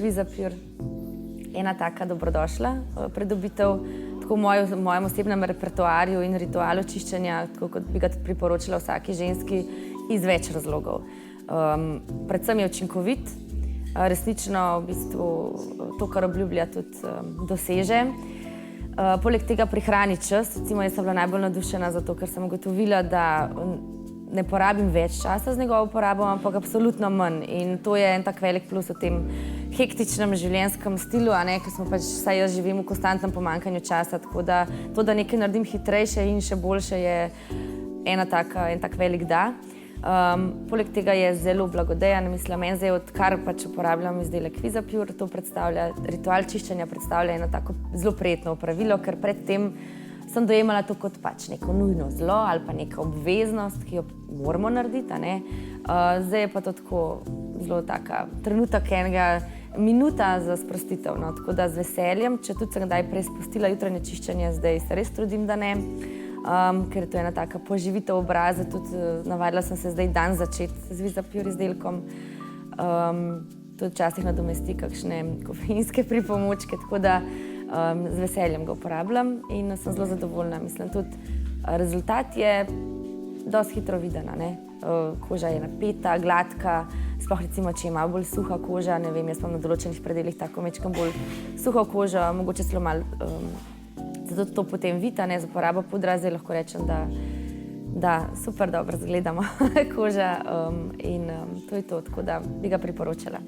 Vizapure, ena taka dobrodošla pridobitev, tako v mojem osebnem repertoarju in ritualu čiščenja, tako kot bi ga tudi priporočila vsaki ženski, iz več razlogov. Predvsem je učinkovit, resnično v bistvu to, kar obljublja, tudi doseže. Poleg tega prihrani čas, recimo jaz sem bila najbolj navdušena zato, ker sem ugotovila, da ne porabim več časa z njegovo uporabo, ampak absolutno manj. In to je en tak velik plus v tem hektičnem življenjskem stilu, ker smo pač, vsaj jaz živim v konstantnem pomanjkanju časa, tako da to, da nekaj naredim hitrejše in še boljše, je en tak velik da. Poleg tega je zelo blagodejen, mislim, meni zdaj, odkar pač uporabljam izdelek Vizapure, to predstavlja, ritual čiščenja predstavlja eno tako zelo prijetno opravilo, ker predtem sem dojemala to kot pač neko nujno zlo ali pa neka obveznost, ki jo moramo narediti, Zdaj je pa to tako zelo taka trenutek enega minuta za sprostitev, tako da z veseljem, če tudi sem kdaj prej spustila jutranje čiščenje, zdaj se res trudim, da ne, ker je to ena taka poživitev obraza, tudi navadila sem se zdaj dan začeti z Vizapure izdelkom, tudi včasih nadomesti kakšne kofeinske pripomočke, tako da z veseljem ga uporabljam in sem zelo zadovoljna. Mislim, tudi rezultat je dosti hitro viden, Koža je napeta, gladka, sploh recimo, če je malo bolj suha koža, ne vem, jaz imam na določenih predelih tako majčkeno bolj suho kožo, mogoče celo malo, zato to potem vidi, z uporabo pudra, zdaj lahko rečem, da super dobro izgleda moja koža in to je to, tako da bi ga priporočala.